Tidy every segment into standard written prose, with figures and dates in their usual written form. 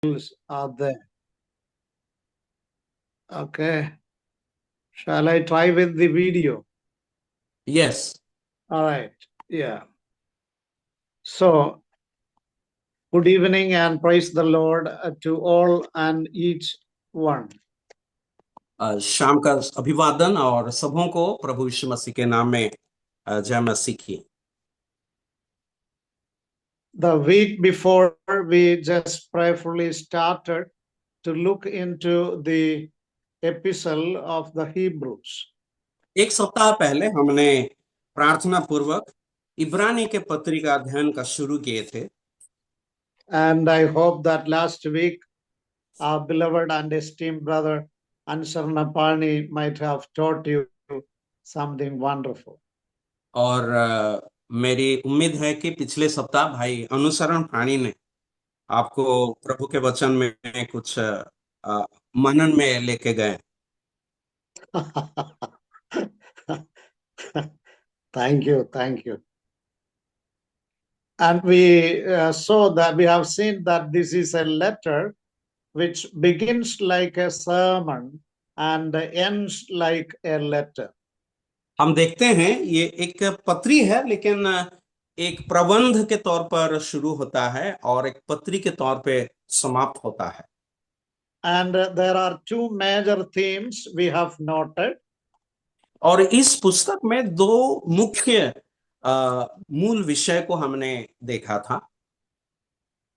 are there. Okay. Shall I try with the video? Yes. All right. Yeah. So, good evening and praise the Lord to all and each one. शाम का अभिवादन और सबों को प्रभु यीशु मसीह के नाम में जय मसीह की। The week before, we just prayerfully started to look into the epistle of the Hebrews. एक सप्ताह पहले हमने प्रार्थना पूर्वक इब्रानी के पत्री का अध्ययन का शुरू किए थे। And I hope that last week our beloved and esteemed brother Ansar Napani might have taught you something wonderful. और मेरी उम्मीद है कि पिछले सप्ताह भाई अनुसरण प्राणी ने आपको प्रभु के वचन में कुछ मनन में लेके गए। Thank you, thank you. And we saw that we have seen that this is a letter which begins like a sermon and ends like a letter. हम देखते हैं ये एक पत्री है, लेकिन एक प्रबंध के तौर पर शुरू होता है और एक पत्री के तौर पे समाप्त होता है। And there are two major themes we have noted. और इस पुस्तक में दो मुख्य मूल विषय को हमने देखा था।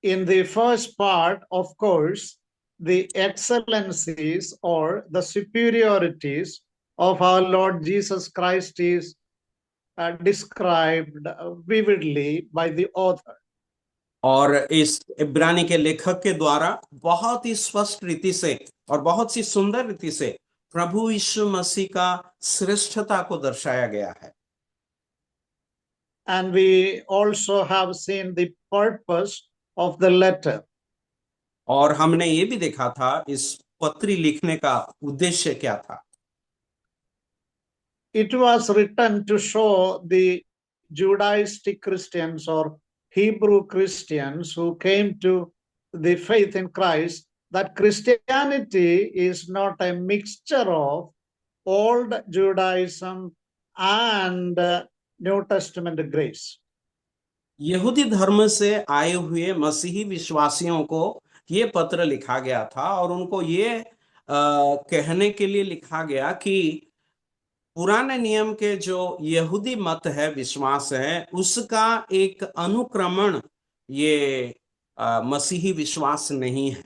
In the first part, of course, the excellencies or the superiorities of our Lord Jesus Christ is described vividly by the author. और इस इब्रानी के लेखक के द्वारा बहुत ही स्पष्ट रीति से और बहुत सी सुंदर रीति से प्रभु यीशु मसीह का श्रेष्ठता को दर्शाया गया है। And we also have seen the purpose of the letter. और हमने ये भी देखा था इस पत्री लिखने का उद्देश्य क्या था। It was written to show the Judaistic Christians or Hebrew Christians who came to the faith in Christ that Christianity is not a mixture of old Judaism and New Testament grace. यहूदी धर्म से आए हुए मसीही विश्वासियों को ये पत्र लिखा गया था और उनको ये कहने के लिए लिखा गया कि पुराने नियम के जो यहूदी मत है, विश्वास है, उसका एक अनुक्रमण ये मसीही विश्वास नहीं है।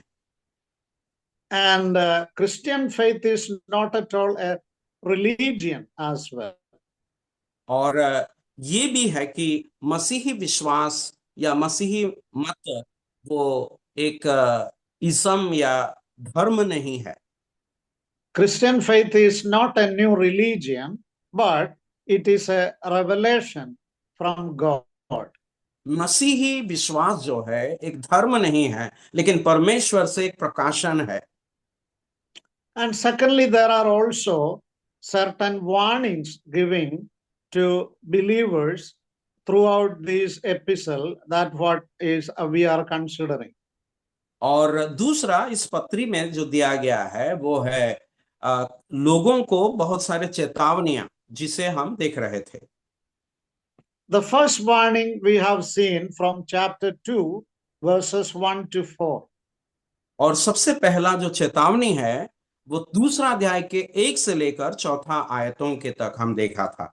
And Christian faith is not at all a religion as well. और ये भी है कि मसीही विश्वास या मसीही मत वो एक इस्म या धर्म नहीं है। Christian faith is not a new religion, but it is a revelation from God. मसीही विश्वास जो है एक धर्म नहीं है, लेकिन परमेश्वर से एक प्रकाशन है। And secondly, there are also certain warnings giving to believers throughout this epistle that what is we are considering. और दूसरा इस पत्री में जो दिया गया है वो है लोगों को बहुत सारे चेतावनियां जिसे हम देख रहे थे। The first warning we have seen from chapter 2, verses 1 to 4. और सबसे पहला जो चेतावनी है वो दूसरा अध्याय के 1 से लेकर 4 आयतों के तक हम देखा था।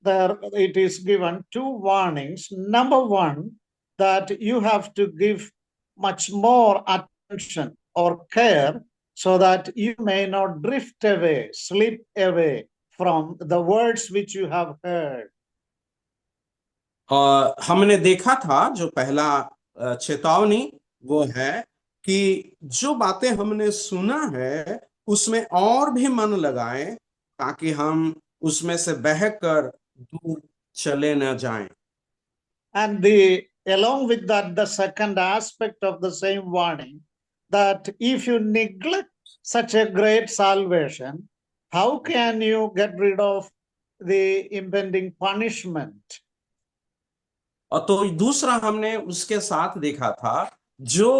There it is given two warnings. Number one, that you have to give much more attention or care so that you may not drift away, slip away from the words which you have heard. और हमने देखा था जो पहला चेतावनी वो है कि जो बातें हमने सुना है उसमें और भी मन लगाएं ताकि हम उसमें से बहकर दूर चले न जाएं। And along with that, the second aspect of the same warning, that if you neglect such a great salvation, how can you get rid of the impending punishment? और तो दूसरा हमने उसके साथ देखा था जो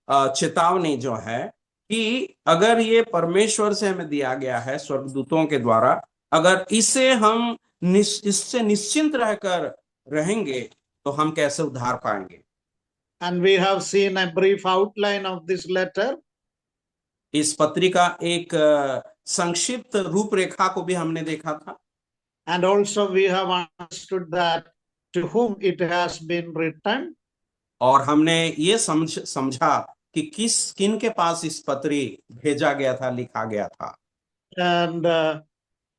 चेतावनी जो है कि अगर ये परमेश्वर से हमें दिया गया है स्वर्गदूतों के द्वारा, अगर इसे हम इससे निश्चिंत रहकर रहेंगे तो हम कैसे उद्धार पाएंगे। And we have seen a brief outline of this letter. इस पत्री का एक संक्षिप्त रूपरेखा को भी हमने देखा था। And also we have understood that to whom it has been written. और हमने ये समझा कि किन के पास इस पत्री भेजा गया था, लिखा गया था।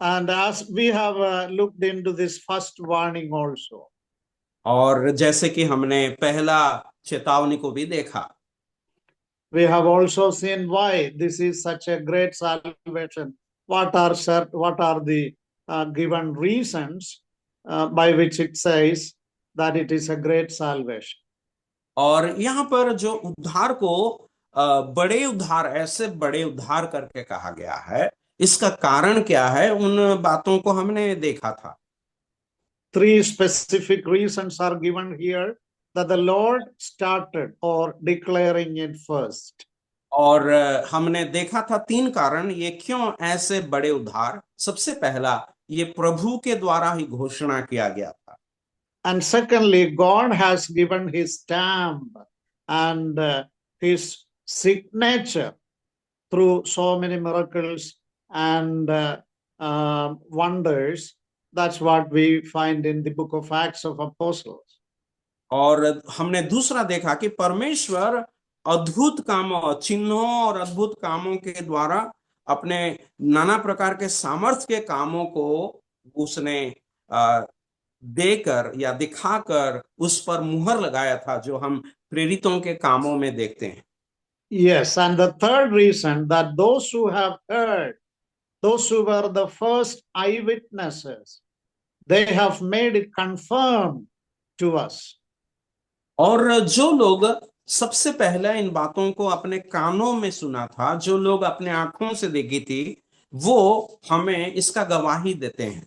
And as we have looked into this first warning also. और जैसे कि हमने पहला चेतावनी को भी देखा, we have also seen why this is such a great salvation. What are the given reasons by which it says that it is a great salvation. और यहाँ पर जो उद्धार को बड़े उद्धार, ऐसे बड़े उद्धार करके कहा गया है, इसका कारण क्या है, उन बातों को हमने देखा था। 3 specific reasons are given here that the Lord started or declaring it first. और हमने देखा था 3 कारण, ये क्यों ऐसे बड़े उद्धार। सबसे पहला, ये प्रभु के द्वारा ही घोषणा किया गया था। And secondly, God has given his stamp and his signature through so many miracles and wonders. That's what we find in the book of Acts of Apostles. और हमने दूसरा देखा कि परमेश्वर अद्भुत कामों, चिन्हों और अद्भुत कामों के द्वारा अपने नाना प्रकार के सामर्थ्य के कामों को उसने देकर या दिखाकर उस पर मुहर लगाया था, जो हम प्रेरितों के कामों में देखते हैं। Yes, and the third reason that those who have heard, those who were the first eyewitnesses, they have made it confirmed to us. और जो लोग सबसे पहले इन बातों को अपने कानों में सुना था, जो लोग अपने आंखों से देखी थी, वो हमें इसका गवाही देते हैं।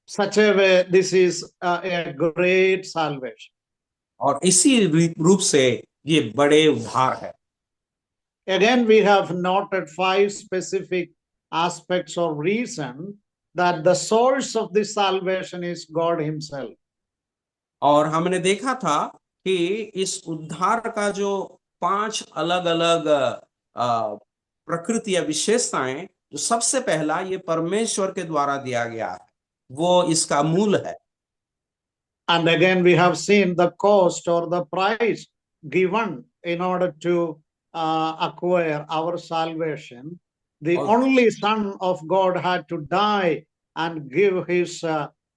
Such a way, this is a great salvation. और इसी रूप से ये बड़े उद्धार है। Again, we have noted 5 specific aspects or reason that the source of this salvation is God himself. और हमने देखा था कि इस उद्धार का जो 5 अलग अलग प्रकृति या विशेषताएं, जो सबसे पहला ये परमेश्वर के द्वारा दिया गया है, वो इसका मूल है। And again, we have seen the cost or the price given in order to acquire our salvation. The only Son of God had to die and give his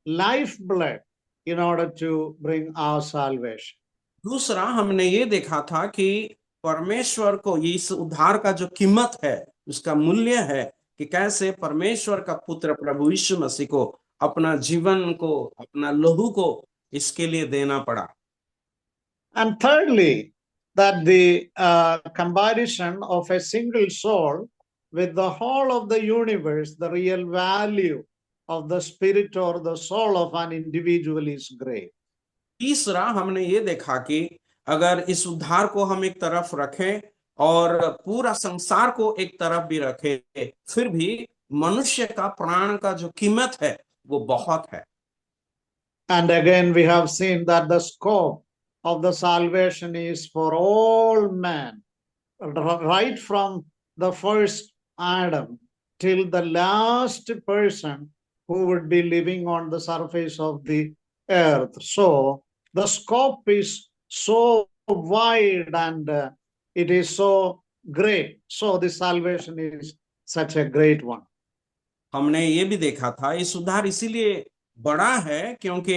lifeblood in order to bring our salvation. दूसरा, हमने ये देखा था कि परमेश्वर को इस उद्धार का जो कीमत है, उसका मूल्य है कि कैसे परमेश्वर का पुत्र प्रभु यीशु मसीह को अपना जीवन को, अपना लहू को इसके लिए देना पड़ा। And thirdly, that the comparison of a single soul with the whole of the universe, the real value of the spirit or the soul of an individual is great. तीसरा, हमने ये देखा कि अगर इस उद्धार को हम एक तरफ रखें और पूरा संसार को एक तरफ भी रखें, फिर भी मनुष्य का प्राण का जो कीमत है वो बहुत है। And again, we have seen that the scope of the salvation is for all men, right from the first Adam till the last person who would be living on the surface of the earth. So the scope is so wide and it is so great. So the salvation is such a great one. हमने ये भी देखा था, इस उद्धार इसीलिए बड़ा है क्योंकि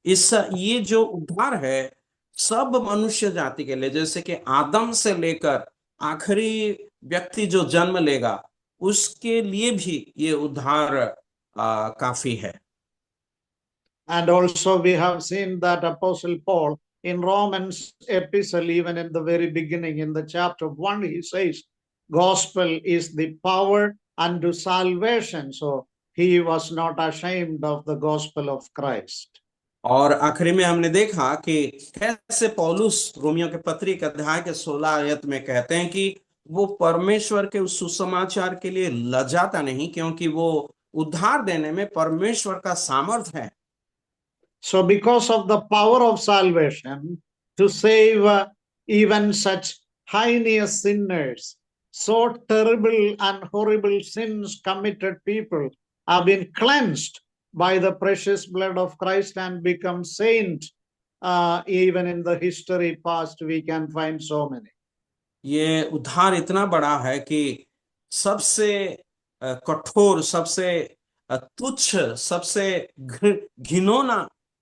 ये जो उद्धार है सब मनुष्य जाति के लिए, जैसे कि आदम से लेकर आखिरी व्यक्ति जो जन्म लेगा उसके लिए भी ये उद्धार काफी है। And also we have seen that Apostle Paul in Romans epistle, even in the very beginning, in the chapter 1, he says, gospel is the power unto salvation. So he was not ashamed of the gospel of Christ. और आखिरी में हमने देखा कि कैसे पौलुस Romeo के पत्री के अध्याय के 16 आयत में कहते हैं कि वो परमेश्वर के उस सुसमाचार के लिए लजाता नहीं, क्योंकि वो उद्धार देने में परमेश्वर का सामर्थ है। So, because of the power of salvation to save even such heinous sinners, so terrible and horrible sins committed people have been cleansed by the precious blood of Christ and become saint. Even in the history past, we can find so many. ये उद्धार इतना बड़ा है कि सबसे कठोर, सबसे तुच्छ, सबसे घिनौना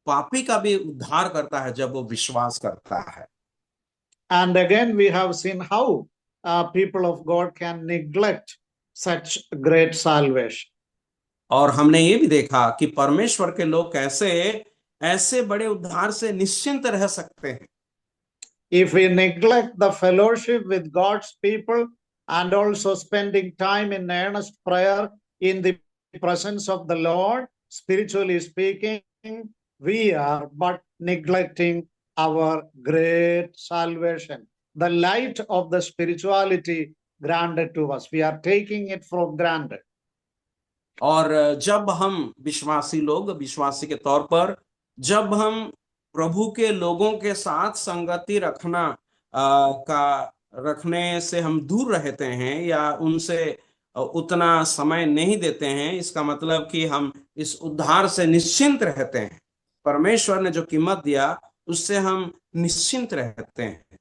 पापी का भी उद्धार करता है जब वो विश्वास करता है। And again, we have seen how people of God can neglect such great salvation. और हमने ये भी देखा कि परमेश्वर के लोग कैसे ऐसे बड़े उद्धार से निश्चिंत रह सकते हैं। If we neglect the fellowship with God's people and also spending time in earnest prayer in the presence of the Lord, spiritually speaking, we are but neglecting our great salvation, the light of the spirituality granted to us. We are taking it for granted. और जब हम विश्वासी लोग, विश्वासी के तौर पर, जब हम प्रभु के लोगों के साथ संगति रखने से हम दूर रहते हैं या उनसे उतना समय नहीं देते हैं, इसका मतलब कि हम इस उद्धार से निश्चिंत रहते हैं। परमेश्वर ने जो कीमत दिया उससे हम निश्चिंत रहते हैं।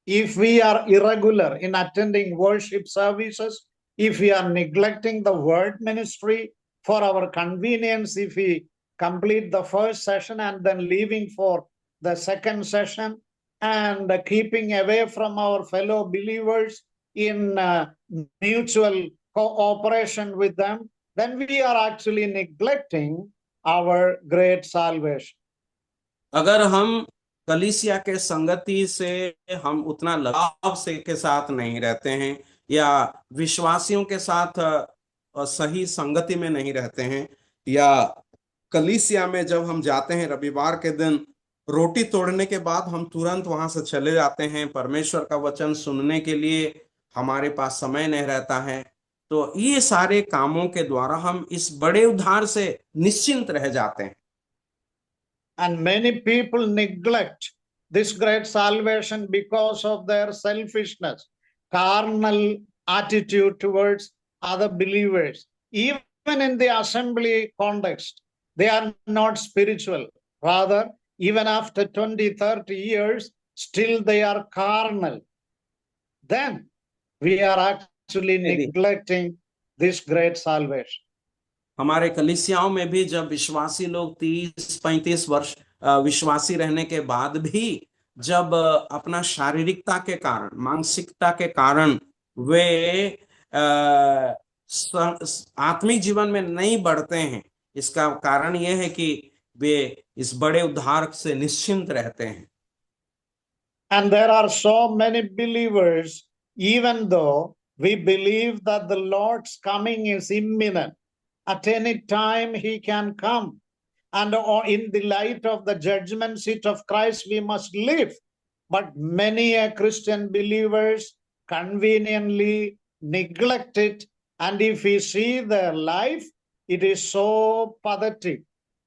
If we are irregular in attending worship services, if we are neglecting the word ministry for our convenience, if we complete the first session and then leaving for the second session and keeping away from our fellow believers in mutual cooperation with them, then we are actually neglecting our great salvation. अगर हम कलीसिया के संगति से हम उतना लगाव से के साथ नहीं रहते हैं या विश्वासियों के साथ सही संगति में नहीं रहते हैं, या कलीसिया में जब हम जाते हैं रविवार के दिन रोटी तोड़ने के बाद हम तुरंत वहां से चले जाते हैं, परमेश्वर का वचन सुनने के लिए हमारे पास समय नहीं रहता है, तो ये सारे कामों के द्वारा हम इस बड़े उद्धार से निश्चिंत रह जाते हैं। And many people neglect this great salvation because of their selfishness, carnal attitude towards other believers. Even in the assembly context, they are not spiritual. Rather, even after 20, 30 years, still they are carnal. Then we are actually neglecting this great salvation. हमारे कलीसियाओं में भी जब विश्वासी लोग 30-35 वर्ष विश्वासी रहने के बाद भी जब अपना शारीरिकता के कारण, मानसिकता के कारण वे आत्मिक जीवन में नहीं बढ़ते हैं, इसका कारण यह है कि वे इस बड़े उद्धार से निश्चिंत रहते हैं। And there are so many believers, even though we believe that the Lord's coming is imminent, at any time he can come, and in the light of the judgment seat of Christ we must live. But many Christian believers conveniently neglect it, and if we see their life, it is so pathetic.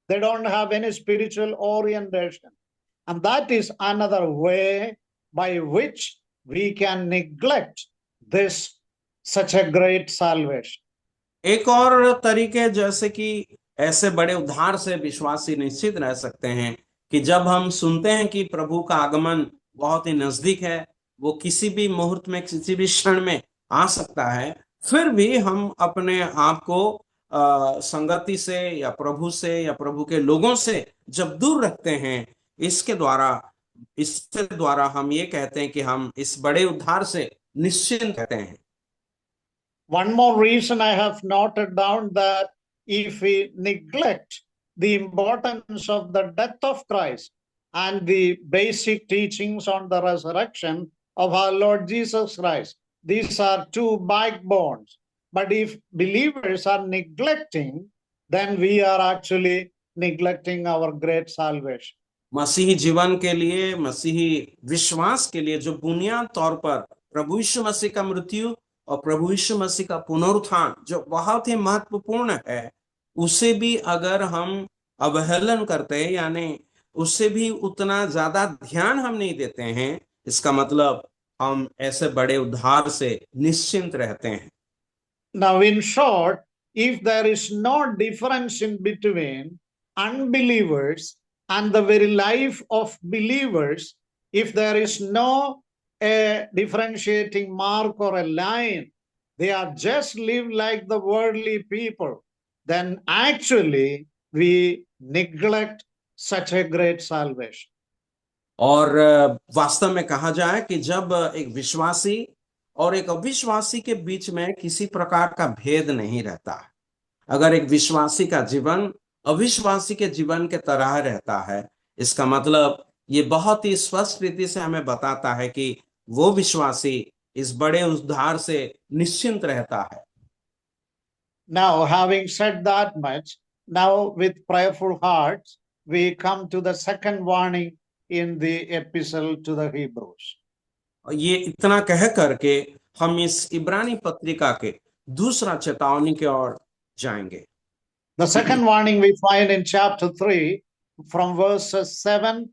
They don't have any spiritual orientation. And that is another way by which we can neglect this such a great salvation. एक और तरीके जैसे कि ऐसे बड़े उद्धार से विश्वासी निश्चित रह सकते हैं कि जब हम सुनते हैं कि प्रभु का आगमन बहुत ही नजदीक है, वो किसी भी मुहूर्त में, किसी भी क्षण में आ सकता है, फिर भी हम अपने आप को संगति से या प्रभु के लोगों से जब दूर रखते हैं, इसके द्वारा हम ये कहते हैं कि हम इस बड़े उद्धार से निश्चिंत रहते हैं। One more reason I have noted down, that if we neglect the importance of the death of Christ and the basic teachings on the resurrection of our Lord Jesus Christ, these are two backbones. But if believers are neglecting, then we are actually neglecting our great salvation. मसीही जीवन के लिए, मसीही विश्वास के लिए जो बुनियाद तौर पर प्रभु यीशु मसीह का मृत्यु और प्रभु यीशु मसीह का पुनरुत्थान जो बहुत ही महत्वपूर्ण है, उसे भी अगर हम अवहेलन करते हैं, यानी उससे भी उतना ज्यादा ध्यान हम नहीं देते हैं, इसका मतलब हम ऐसे बड़े उद्धार से निश्चिंत रहते हैं। Now, in short, if there is no difference in between unbelievers and the very life of believers, if there is no differentiating mark or a line, they are just live like the worldly people, then actually we neglect such a great salvation. और वास्तव में कहा जाए कि जब एक विश्वासी और एक अविश्वासी के बीच में किसी प्रकार का भेद नहीं रहता है, अगर एक विश्वासी का जीवन अविश्वासी के जीवन के तरह रहता है, इसका मतलब ये बहुत ही स्पष्ट रीति से हमें बताता है कि वो विश्वासी इस बड़े उद्धार से निश्चिंत रहता है। Now, having said that much, now with prayerful hearts, we come to the second warning in the epistle to the Hebrews. ये इतना कह करके हम इस इब्रानी पत्रिका के दूसरा चेतावनी की ओर जाएंगे। The second warning we find in chapter 3 from verses 7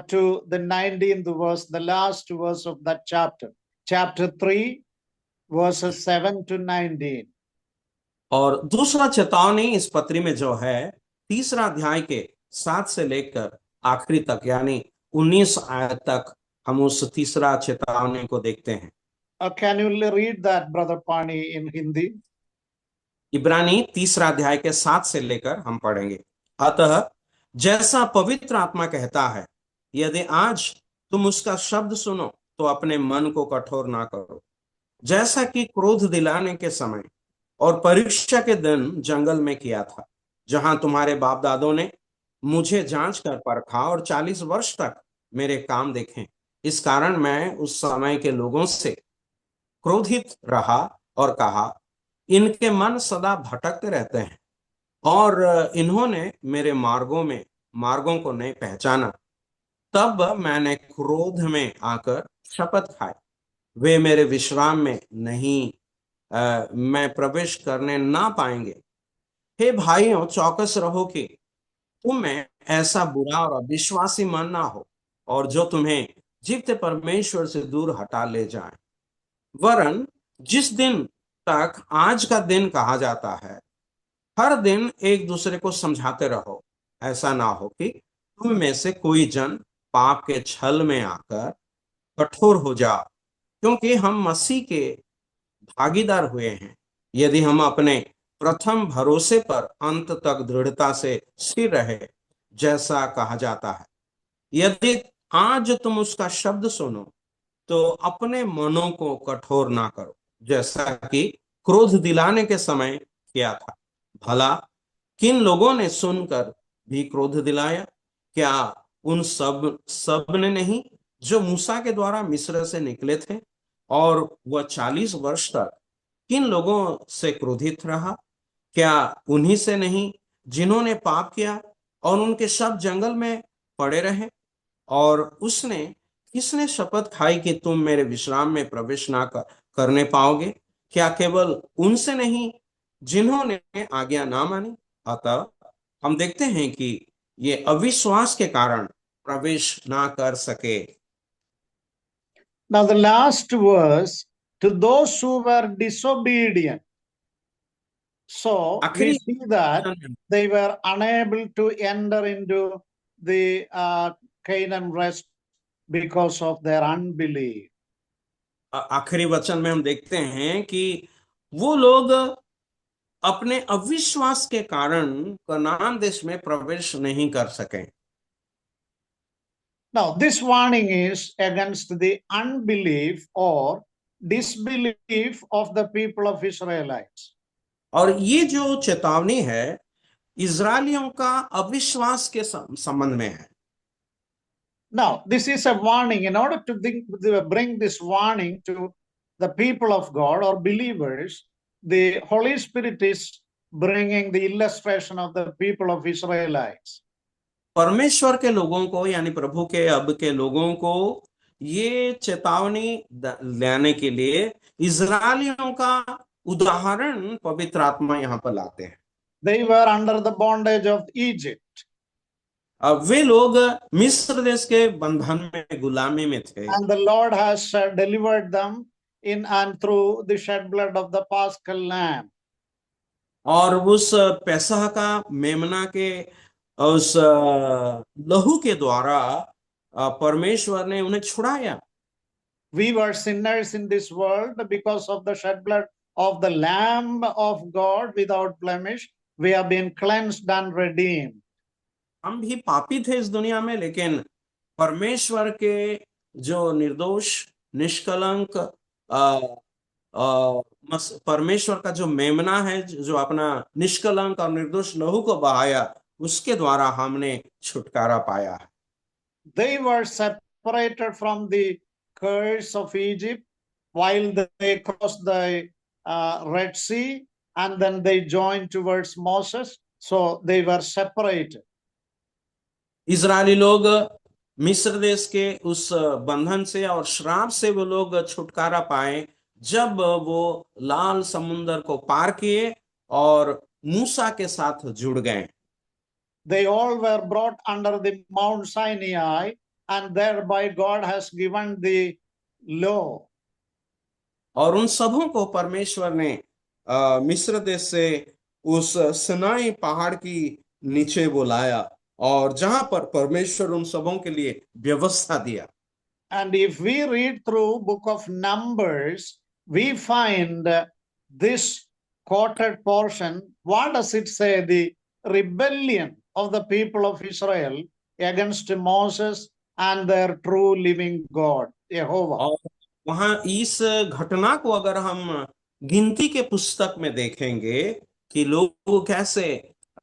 to the 19th verse, the last verse of that chapter. Chapter 3, verses 7 to 19. और दूसरा चेतावनी इस पत्री में जो है, तीसरा अध्याय के 7 से लेकर आखिरी तक, यानी 19 आयत तक हम उस तीसरा चेतावनी को देखते हैं। Can you read that, Brother Pani, in Hindi? इब्रानी तीसरा अध्याय के 7 से लेकर हम पढ़ेंगे। अतः जैसा पवित्र आत्मा कहता है, यदि आज तुम उसका शब्द सुनो तो अपने मन को कठोर ना करो, जैसा कि क्रोध दिलाने के समय और परीक्षा के दिन जंगल में किया था, जहां तुम्हारे बाप दादों ने मुझे जांच कर परखा और 40 वर्ष तक मेरे काम देखे। इस कारण मैं उस समय के लोगों से क्रोधित रहा और कहा, इनके मन सदा भटकते रहते हैं और इन्होंने मेरे मार्गों को नहीं पहचाना। तब मैंने क्रोध में आकर शपथ खाई, वे मेरे विश्राम में नहीं मैं प्रवेश करने ना पाएंगे। हे भाइयों, चौकस रहो कि तुम में ऐसा बुरा और अविश्वासी मन ना हो, और जो तुम्हें जीवते परमेश्वर से दूर हटा ले जाए। वरन जिस दिन तक आज का दिन कहा जाता है, हर दिन एक दूसरे को समझाते रहो, ऐसा ना हो कि तुम में से कोई जन पाप के छल में आकर कठोर हो जाओ, क्योंकि हम मसीह के भागीदार हुए हैं, यदि हम अपने प्रथम भरोसे पर अंत तक दृढ़ता से स्थिर रहे, जैसा कहा जाता है। यदि आज तुम उसका शब्द सुनो तो अपने मनों को कठोर ना करो, जैसा कि क्रोध दिलाने के समय किया था। भला किन लोगों ने सुनकर भी क्रोध दिलाया? क्या उन सब ने नहीं जो मूसा के द्वारा मिस्र से निकले थे? और वह 40 वर्ष तक किन लोगों से क्रोधित रहा? क्या उन्हीं से नहीं जिन्होंने पाप किया और उनके शव जंगल में पड़े रहे? और किसने शपथ खाई कि तुम मेरे विश्राम में प्रवेश ना करने पाओगे? क्या केवल उनसे नहीं जिन्होंने आज्ञा ना मानी? अतः हम देखते हैं कि ये अविश्वास के कारण प्रवेश ना कर सके। Now the last verse, to those who were disobedient. So we see that they were unable to enter into the Canaan rest because of their unbelief. आखिरी वचन में हम देखते हैं कि वो लोग अपने अविश्वास के कारण कनान देश में प्रवेश नहीं कर सके। Now this warning is against the unbelief or disbelief of the people of Israelites. और ये जो चेतावनी है इजरायलियों का अविश्वास के संबंध में है। Now, this is a warning. In order to bring this warning to the people of God or believers, the Holy Spirit is bringing the illustration of the people of Israelites. परमेश्वर के लोगों को यानी प्रभु के अब के लोगों को ये चेतावनी लाने के लिए इजरायलियों का उदाहरण पवित्र आत्मा यहाँ पर लाते हैं। They were under the bondage of Egypt, अब वे लोग मिस्र देश के बंधन में गुलामी में थे and the Lord has delivered them in and through the shed blood of the Paschal Lamb. और उस पैसह का मेमना के उस लहू के द्वारा परमेश्वर ने उन्हें छुड़ाया। We were sinners in this world because of the shed blood of the Lamb of God without blemish. We have been cleansed and redeemed. हम भी पापी थे इस दुनिया में, लेकिन परमेश्वर के जो निर्दोष निष्कलंक परमेश्वर का जो मेमना है, जो अपना निष्कलंक और निर्दोष लहू को बहाया, उसके द्वारा हमने छुटकारा पाया। They were separated from the curse of Egypt while they crossed the Red Sea, and then they joined towards Moses. So they were separated. Israeli लोग मिस्र देश के उस बंधन से और श्राप से वो लोग छुटकारा पाए जब वो लाल समुंदर को पार किए और मूसा के साथ जुड़ गए। They all were brought under the Mount Sinai, and thereby God has given the law. और उन सबों को परमेश्वर ने मिस्र देश से उस सिनाई पहाड़ की नीचे बुलाया और जहां पर परमेश्वर उन सबों के लिए व्यवस्था दिया। And if we read through book of Numbers, we find this quoted portion. What does it say? The rebellion of the people of Israel against Moses and their true living God, Jehovah. और वहां इस घटना को अगर हम गिनती के पुस्तक में देखेंगे कि लोग कैसे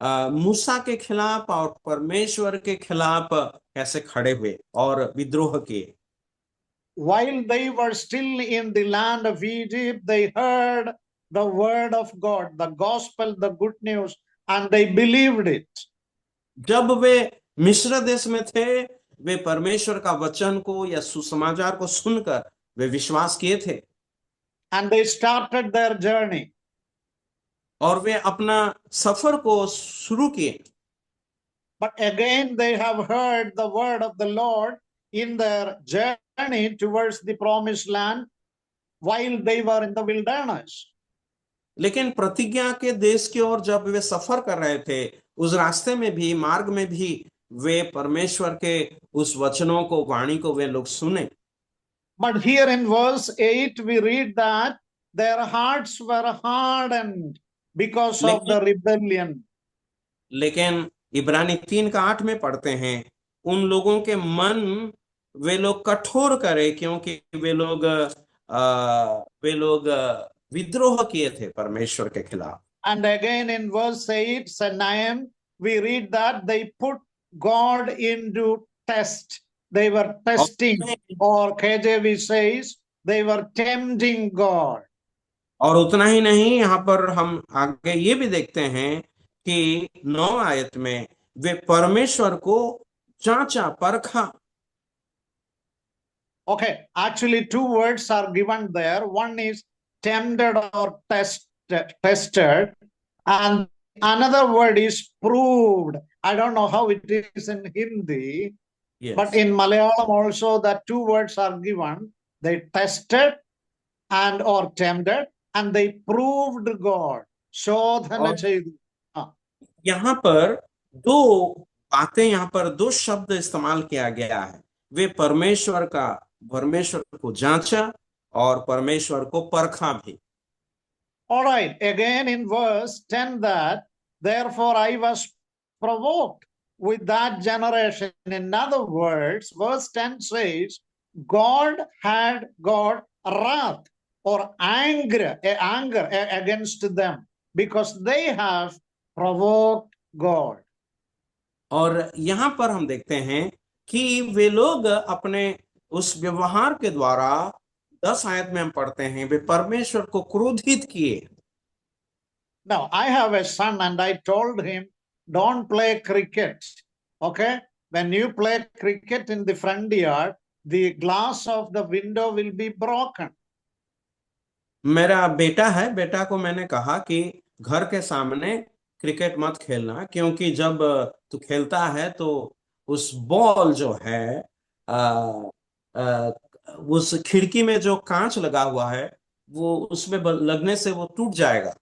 मूसा के खिलाफ और परमेश्वर के खिलाफ कैसे खड़े हुए और विद्रोह किए। While they were still in the land of Egypt, they heard the word of God, the gospel, the good news, and they believed it. जब वे मिस्र देश में थे, वे परमेश्वर का वचन को या सुसमाचार को सुनकर वे विश्वास किए थे। And they started their journey. और वे अपना सफर को शुरू किए। But again they have heard the word of the Lord in their journey towards the promised land while they were in the wilderness. लेकिन प्रतिज्ञा के देश की ओर जब वे सफर कर रहे थे, उस रास्ते में भी, मार्ग में भी वे परमेश्वर के उस वचनों को, वाणी को वे लोग सुने। But here in verse 8 we read that their hearts were hardened because of the rebellion. लेकिन इब्रानी 3:8 में पढ़ते हैं, उन लोगों के मन वे लोग कठोर करे क्योंकि वे लोग विद्रोह किए थे परमेश्वर के खिलाफ। And again in verse 8 and 9 we read that they put God into test. They were testing, or KJV says they were tempting God. और उतना ही नहीं, यहाँ पर हम आगे ये भी देखते हैं कि 9 आयत में वे परमेश्वर को जांचा, परखा। Okay, actually 2 words are given there. One is tempted or tested, and another word is proved. I don't know how it is in Hindi, Yes. but in Malayalam also the 2 words are given. They tested and or tempted, and they proved God. शोधन चेदु। यहाँ पर 2 बातें, यहाँ पर 2 शब्द इस्तेमाल किया गया है। वे परमेश्वर को जांचा और परमेश्वर को परखा भी। All right, again in verse 10 that, therefore I was provoked with that generation. In other words, verse 10 says, God had got wrath or anger against them because they have provoked God. और यहाँ पर हम देखते हैं कि वे लोग अपने उस व्यवहार के द्वारा, 10 आयत में हम पढ़ते हैं, वे परमेश्वर को क्रोधित किए। Now, I have a son and I told him, don't play cricket. Okay? When you play cricket in the front yard, the glass of the window will be broken. मेरा बेटा है, बेटा को मैंने कहा कि घर के सामने क्रिकेट मत खेलना, क्योंकि जब तू खेलता है तो उस बॉल जो है आ, आ, उस खिड़की में जो कांच लगा हुआ है वो उसमें लगने से वो टूट जाएगा।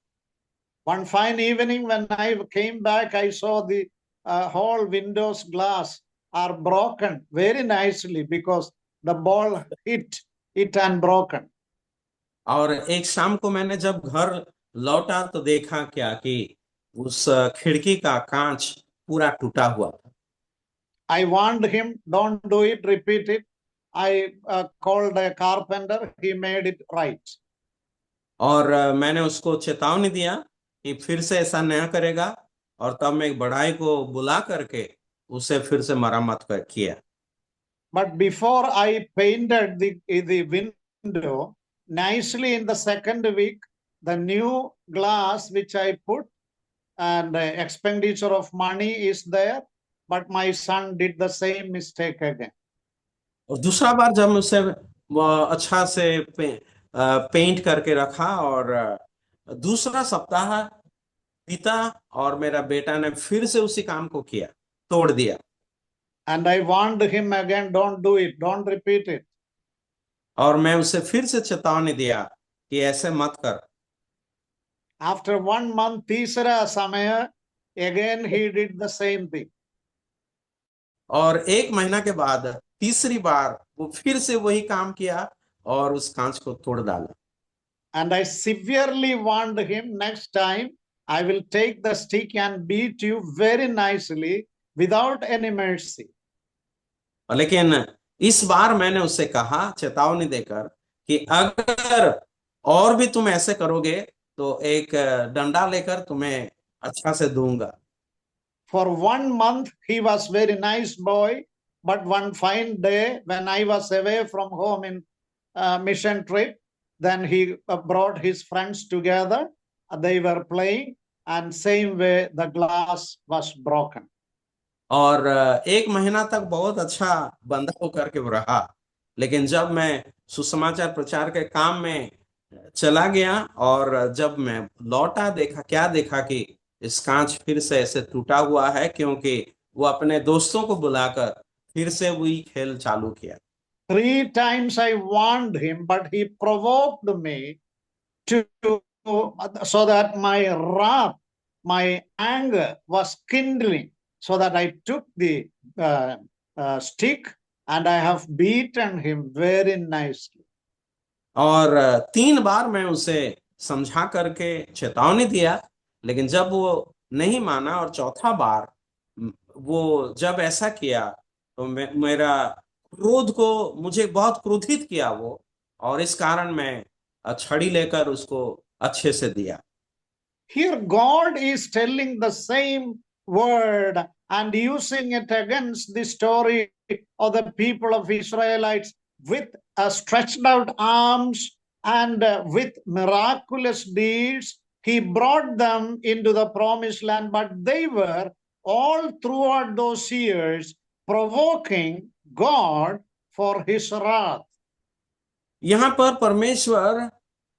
One fine evening when I came back, I saw the whole windows glass are broken very nicely because the ball hit it and broken. और एक शाम को मैंने जब घर लौटा तो देखा क्या कि उस खिड़की का कांच पूरा टूटा हुआ था। I warned him, don't do it, repeat it. I called a carpenter, he made it right. और मैंने उसको चेतावनी दिया कि फिर से ऐसा नहीं करेगा, और तब मैं एक बढ़ाई को बुला करके उसे फिर से मरम्मत किया। But before I painted the window nicely in the second week, the new glass which I put and expenditure of money is there, but my son did the same mistake again. और दूसरा बार जब मैं उसे वो अच्छा से paint करके रखा, और दूसरा सप्ताह बीता और मेरा बेटा ने फिर से उसी काम को किया, तोड़ दिया। And I warned him again, don't do it, don't repeat it. और मैं उसे फिर से चेतावनी दिया कि ऐसे मत कर। After 1 month, तीसरा समय, again he did the same thing. और एक महीना के बाद तीसरी बार वो फिर से वही काम किया और उस कांच को तोड़ डाला। And I severely warned him, next time I will take the stick and beat you very nicely without any mercy. लेकिन इस बार मैंने उसे कहा चेतावनी देकर कि अगर और भी तुम ऐसे करोगे तो एक डंडा लेकर तुम्हें अच्छा से दूंगा। For 1 month he was very nice boy, but one fine day when I was away from home in mission trip, then he brought his friends together. They were playing, and same way the glass was broken. और एक महीना तक बहुत अच्छा बंदा होकर के वो रहा, लेकिन जब मैं सुसमाचार प्रचार के काम में चला गया और जब मैं लौटा, क्या देखा कि इस कांच फिर से ऐसे टूटा हुआ है, क्योंकि वो अपने दोस्तों को बुलाकर फिर से वही खेल चालू किया। 3 times I warned him, but he provoked me to so that my wrath, my anger was kindling, so that I took the stick and I have beaten him very nicely. और 3 बार मैं उसे समझा करके चेतावनी दिया, लेकिन जब वो नहीं माना और चौथा बार वो जब ऐसा किया तो मेरा क्रोध को मुझे बहुत क्रोधित किया वो, और इस कारण मैं छड़ी लेकर उसको अच्छे से दिया। Here God is telling the same word and using it against the story of the people of Israelites with stretched out arms and with miraculous deeds. He brought them into the promised land, but they were all throughout those years provoking God for his wrath. यहाँ पर परमेश्वर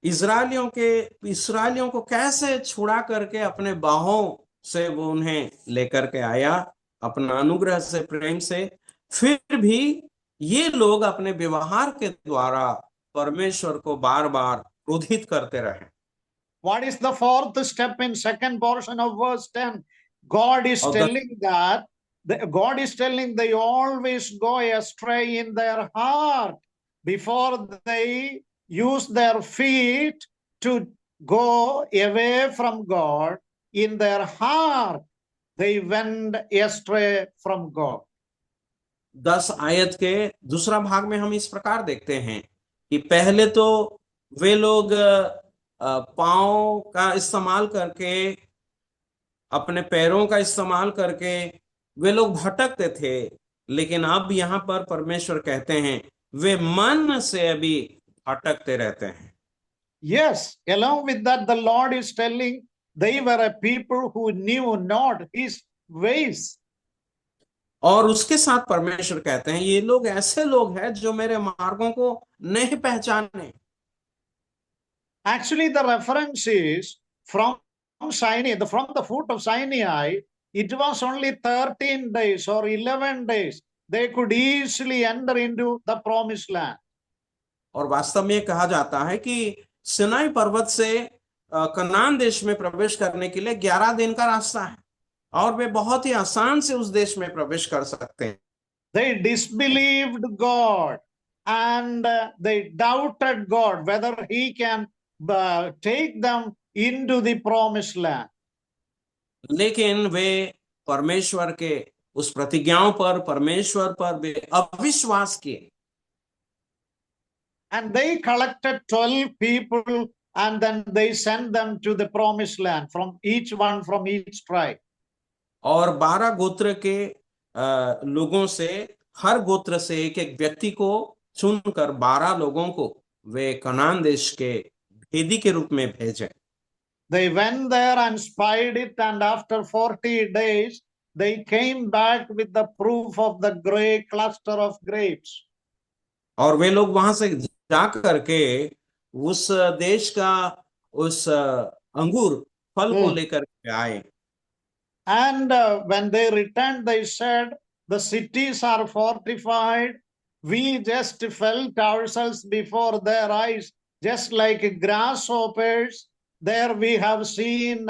इस्राएलियों को कैसे छुड़ा करके अपने बाहों से वो उन्हें लेकर के आया, अपना अनुग्रह से, प्रेम से। फिर भी ये लोग अपने व्यवहार के द्वारा परमेश्वर को बार बार क्रोधित करते रहे। What is the fourth step in second portion of verse 10? God is telling that God is telling they always go astray in their heart. Before they use their feet to go away from God, in their heart they went astray from God. 10 आयत के दूसरा भाग में हम इस प्रकार देखते हैं कि पहले तो वे लोग पांव का इस्तेमाल करके, अपने पैरों का इस्तेमाल करके वे लोग भटकते थे, लेकिन अब यहाँ पर परमेश्वर कहते हैं वे मन से अभी भटकते रहते हैं। Yes, along with that, the Lord is telling they were a people who knew not his ways. और उसके साथ परमेश्वर कहते हैं ये लोग ऐसे लोग हैं जो मेरे मार्गों को नहीं पहचाने। Actually, the reference is from Sinai, from the foot of Sinai, it was only 13 days or 11 days. They could easily enter into the promised land. और वास्तव में कहा जाता है कि सिनाई पर्वत से कनान देश में प्रवेश करने के लिए 11 दिन का रास्ता है और वे बहुत ही आसान से उस देश में प्रवेश कर सकते हैं। They disbelieved God and they doubted God whether he can take them into the promised land. लेकिन वे परमेश्वर के उस प्रतिज्ञाओं पर, परमेश्वर पर वे अविश्वास किए। And they collected 12 people and then they sent them to the promised land, from each one from each tribe. और 12 गोत्र के लोगों से, हर गोत्र से एक एक व्यक्ति को चुनकर 12 लोगों को वे कनान देश के भेदी के रूप में भेजे। They went there and spied it, and after 40 days they came back with the proof of the great cluster of grapes. और वे लोग वहां से जा करके उस देश का उस अंगूर फल को लेकर के आए। And when they returned, they said, the cities are fortified. We just felt ourselves before their eyes, just like grasshoppers. There we have seen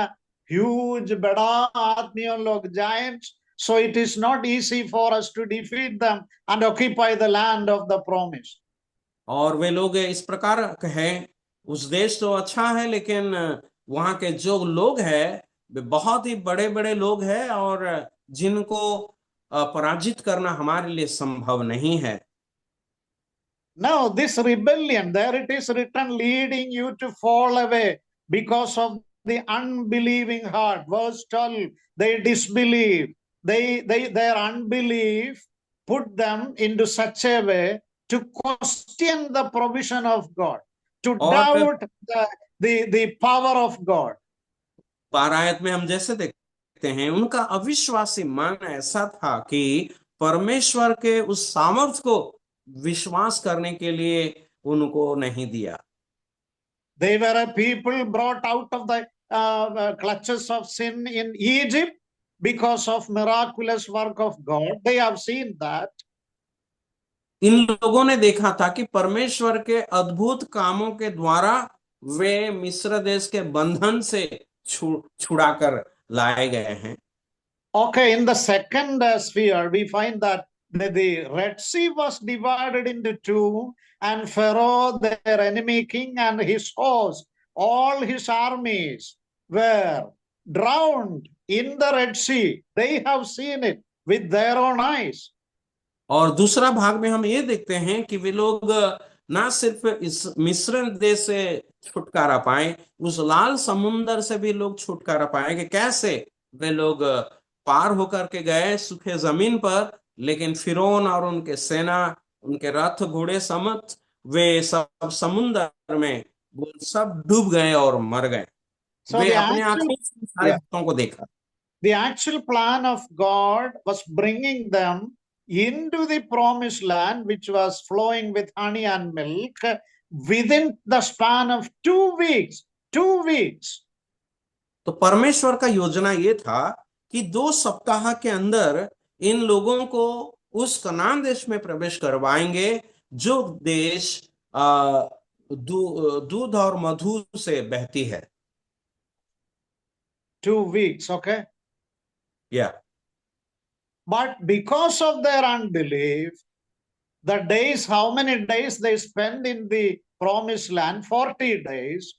huge bada atmiyon log giants. So it is not easy for us to defeat them and occupy the land of the promise. और वे लोग इस प्रकार कहे, उस देश तो अच्छा है लेकिन वहां के जो लोग हैं वे बहुत ही बड़े बड़े लोग हैं और जिनको पराजित करना हमारे लिए संभव नहीं है। Now this rebellion, there it is written, leading you to fall away because of the unbelieving heart. Verse 12, they disbelieve. Their unbelief put them into such a way to question the provision of God, to doubt the power of God. 12 आयत में हम जैसे देखते हैं, उनका अविश्वासी मन ऐसा था कि परमेश्वर के उस सामर्थ्य को विश्वास करने के लिए उनको नहीं दिया। They were a people brought out of the clutches of sin in Egypt because of miraculous work of God. They have seen that. इन लोगों ने देखा था कि परमेश्वर के अद्भुत कामों के द्वारा वे मिस्र देश के बंधन से छुड़ाकर लाए गए हैं। Okay, in the second sphere, we find that the Red Sea was divided into two, and Pharaoh, their enemy king, and his host, all his armies were drowned in the Red Sea. They have seen it with their own eyes. और दूसरा भाग में हम ये देखते हैं कि वे लोग ना सिर्फ इस मिस्र देश से छुटकारा पाए, उस लाल समुंदर से भी लोग छुटकारा पाए कि कैसे वे लोग पार होकर के गए सूखे जमीन पर, लेकिन फिरौन और उनके सेना, उनके रथ घोड़े समेत वे सब समुंदर में वो सब डूब गए और मर गए। वे अपने आंखों से सारे बातों को देखा। The actual plan of God was bringing them into the promised land, which was flowing with honey and milk, within the span of 2 weeks. 2 weeks. तो परमेश्वर का योजना ये था कि 2 सप्ताह के अंदर इन लोगों को उस कनान देश में प्रवेश करवाएंगे, जो देश दूध और मधु से बहती है। 2 weeks, okay? Yeah. But because of their unbelief, the days, how many days they spend in the promised land? 40 days.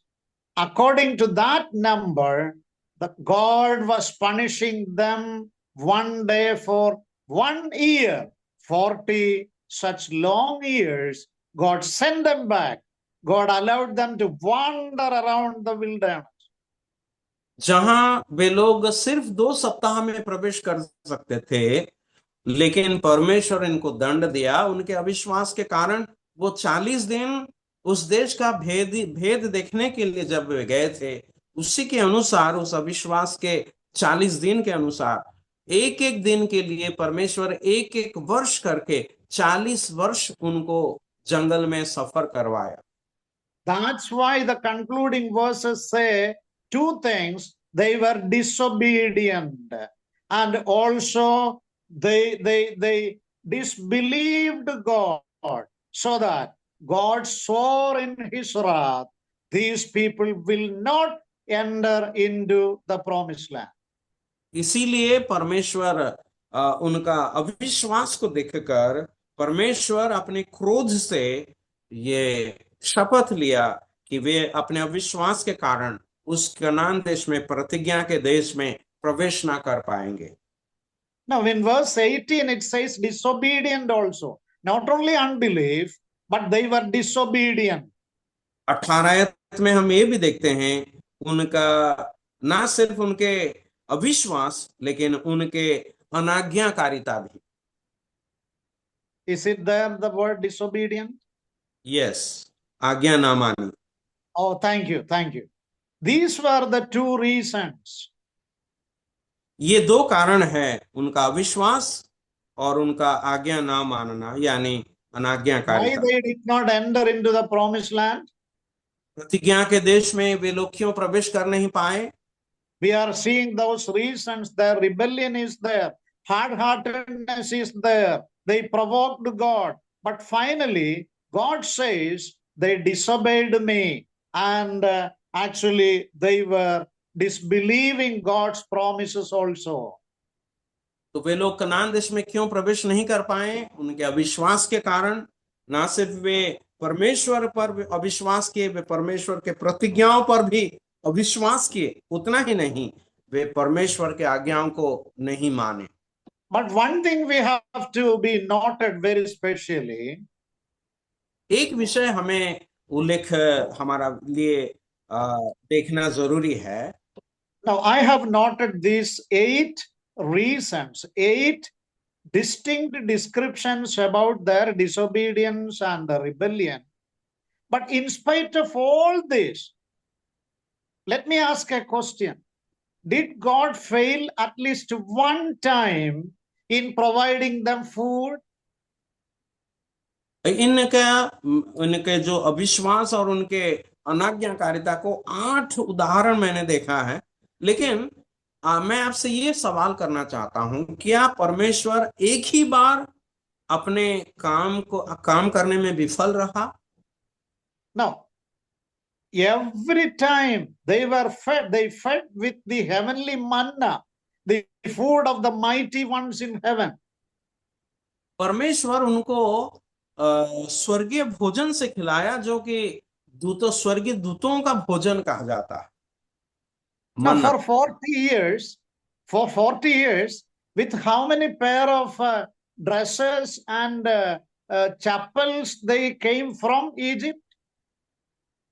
According to that number, the God was punishing them one day for 1 year. 40 such long years, God sent them back. God allowed them to wander around the wilderness. जहां वे लोग सिर्फ 2 सप्ताह में प्रवेश कर सकते थे, लेकिन परमेश्वर इनको दंड दिया उनके अविश्वास के कारण। वो 40 दिन उस देश का भेद देखने के लिए जब वे गए थे, उसी के अनुसार, उस अविश्वास के 40 दिन के अनुसार, एक एक दिन के लिए परमेश्वर एक एक वर्ष करके 40 वर्ष उनको जंगल में सफर करवाया। That's why the concluding verses say two things. They were disobedient, and also they disbelieved God, so that God swore in his wrath, these people will not enter into the promised land. इसीलिए परमेश्वर उनका अविश्वास को देखकर परमेश्वर अपने क्रोध से ये शपथ लिया कि वे अपने अविश्वास के कारण उस कनान देश में, प्रतिज्ञा के देश में प्रवेश ना कर पाएंगे। Now, in verse 18, it says disobedient also. Not only unbelief, but they were disobedient. 18 में हम ये भी देखते हैं उनका ना सिर्फ उनके अविश्वास, लेकिन उनके अनाज्ञाकारिता भी। Is it there, the word disobedient? Yes, आज्ञा ना मानी। Oh, thank you, thank you. These were the two reasons. ये दो कारण है, उनका अविश्वास और उनका आज्ञा ना मानना, यानी Why अनाज्ञाकारिता। they did not enter into the promised land? प्रतिज्ञा के देश में वे लोग क्यों प्रवेश कर नहीं पाए? We are seeing those reasons. Their rebellion is there, hard-heartedness is there. They provoked God, but finally, God says they disobeyed me, and actually, they were disbelieving God's promises also. तो वे लोग कनान देश में क्यों प्रवेश नहीं कर पाए? उनके अविश्वास के कारण। ना सिर्फ वे परमेश्वर पर अविश्वास किए, वे परमेश्वर के प्रतिज्ञाओं पर भी अविश्वास किए। उतना ही नहीं, वे परमेश्वर के आज्ञाओं को नहीं माने। But one thing we have to be noted very specially. एक विषय हमें उल्लेख हमारा लिए देखना जरूरी है। Now, I have noted these 8 reasons, 8 distinct descriptions about their disobedience and the rebellion. But in spite of all this, let me ask a question. Did God fail at least one time in providing them food? इनके जो अविश्वास और उनके अनाज्ञाकारिता को 8 उदाहरण मैंने देखा है, लेकिन मैं आपसे ये सवाल करना चाहता हूं, क्या परमेश्वर एक ही बार अपने काम करने में विफल रहा? No. Every time they were fed, they fed with the heavenly manna, the food of the mighty ones in heaven. परमेश्वर उनको स्वर्गीय भोजन से खिलाया, जो कि स्वर्गीय दूतों का भोजन कहा जाता है। Now, for 40 years, with how many pair of dresses and chapels they came from Egypt?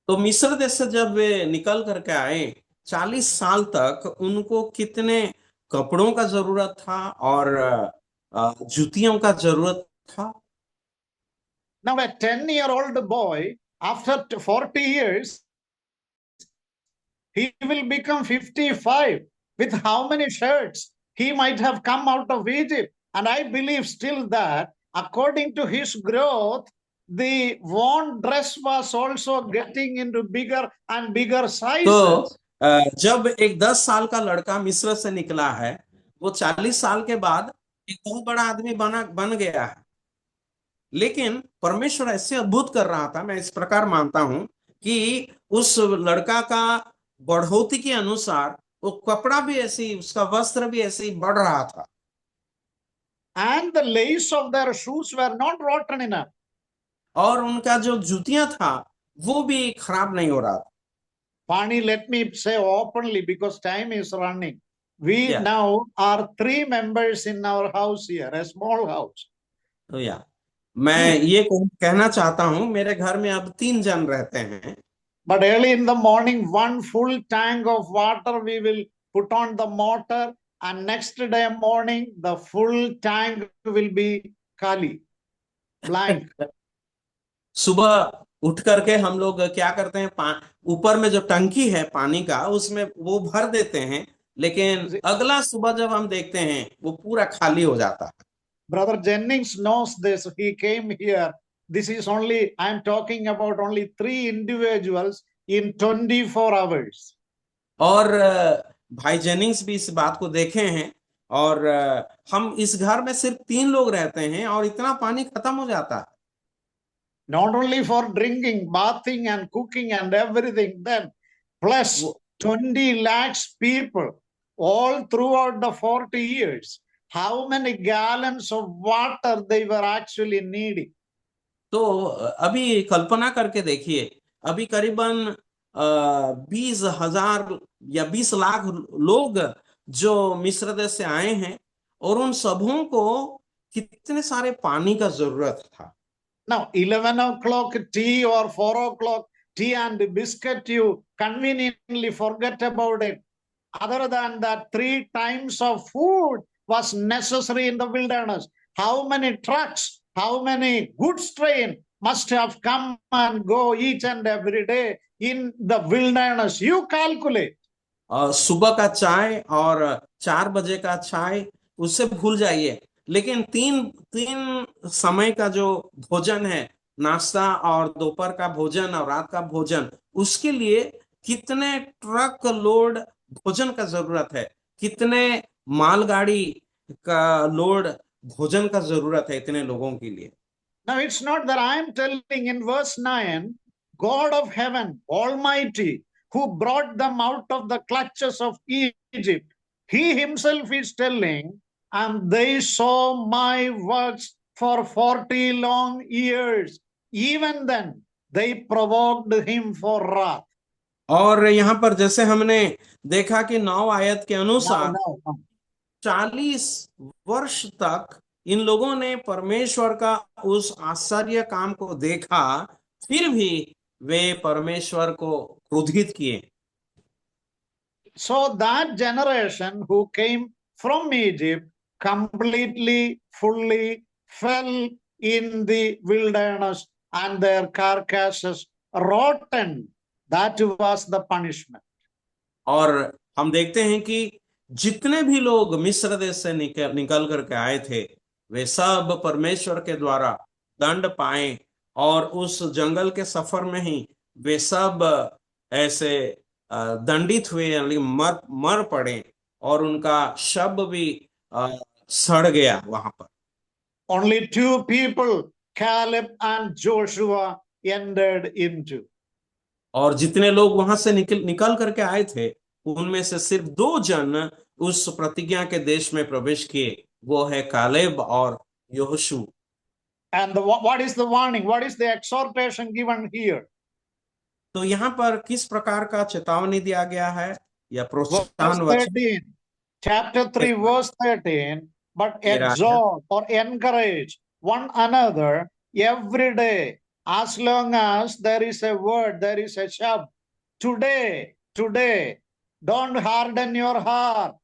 तो मिस्र देश से जब वे निकल करके आए, 40 साल तक उनको कितने कपड़ों का जरूरत था और जूतियों का जरूरत था? Now, a 10-year-old boy, after 40 years, he will become 55. With how many shirts he might have come out of Egypt? And I believe still that according to his growth, the worn dress was also getting into bigger and bigger sizes. तो जब एक 10 साल का लड़का मिस्र से निकला है, वो 40 साल के बाद एक बहुत बड़ा आदमी बन गया है। लेकिन परमेश्वर ऐसे अद्भुत कर रहा था, मैं इस प्रकार मानता हूं कि उस लड़का का बढ़ोतरी के अनुसार वो कपड़ा भी ऐसी, उसका वस्त्र भी ऐसे ही बढ़ रहा था। And the lace of their shoes were not rotten enough. और उनका जो जूतियां था वो भी खराब नहीं हो रहा था। Pani, let me say openly because time is running. We now are 3 members in our house here, a small house. तो मैं ये कहना चाहता हूं, मेरे घर में अब 3 जन रहते हैं। But early in the morning, 1 full tank of water we will put on the motor, and next day morning, the full tank will be khali, blank. सुबह उठ करके हम लोग क्या करते हैं, ऊपर में जो टंकी है पानी का उसमें वो भर देते हैं, लेकिन अगला सुबह जब हम देखते हैं वो पूरा खाली हो जाता है। Brother Jennings knows this. He came here. This is only, I'm talking about only 3 individuals in 24 hours. और भाई जेनिंग्स भी इस बात को देखे हैं, और हम इस घर में सिर्फ 3 लोग रहते हैं और इतना पानी खत्म हो जाता है। Not only for drinking, bathing and cooking and everything, then plus वो 20 lakhs people all throughout the 40 years. How many gallons of water they were actually needing? तो अभी कल्पना करके देखिए, अभी करीबन 20,000 या 20 लाख लोग जो मिस्र देश से आए हैं, और उन सबों को कितने सारे पानी का जरूरत था। Now, 11 o'clock tea or 4 o'clock tea and biscuit, you conveniently forget about it. Other than that, 3 times of food was necessary in the wilderness. How many trucks, how many goods train must have come and go each and every day in the wilderness? You calculate. सुबह का चाय और 4 बजे का चाय उससे भूल जाइए, लेकिन तीन तीन समय का जो भोजन है, नाश्ता और दोपहर का भोजन और रात का भोजन, उसके लिए कितने ट्रक लोड भोजन का जरूरत है, कितने मालगाड़ी का लोड भोजन का जरूरत है इतने लोगों के लिए। Now, it's not that I'm telling in verse 9, God of heaven, Almighty, who brought them out of the clutches of Egypt, he himself is telling, and they saw my works for 40 long years. Even then, they provoked him for wrath. और यहाँ पर जैसे हमने देखा कि 9 आयत के अनुसार Now. 40 वर्ष तक इन लोगों ने परमेश्वर का उस आश्चर्य काम को देखा, फिर भी वे परमेश्वर को क्रोधित किए। So that generation who came from Egypt completely, fully fell in the wilderness and their carcasses rotten. That was the punishment. और हम देखते हैं कि जितने भी लोग मिस्र देश से निकल करके आए थे, वे सब परमेश्वर के द्वारा दंड पाए, और उस जंगल के सफर में ही वे सब ऐसे दंडित हुए, यानी मर मर पड़े, और उनका शव भी सड़ गया वहां पर। Only 2 people, Caleb and Joshua, entered into. और जितने लोग वहां से निकल करके आए थे, उनमें से सिर्फ 2 जन उस प्रतिज्ञा के देश में प्रवेश किए, वो है कालेब और यहोशू। And what is the warning? What is the exhortation given here? तो यहाँ पर किस प्रकार का चेतावनी दिया गया है या Verse प्रोत्साहन वचन 13, chapter 3, verse 13, but दे रहा है? exhort or encourage one another every day, as long as there is a word, there is a shout. Today, don't harden your heart.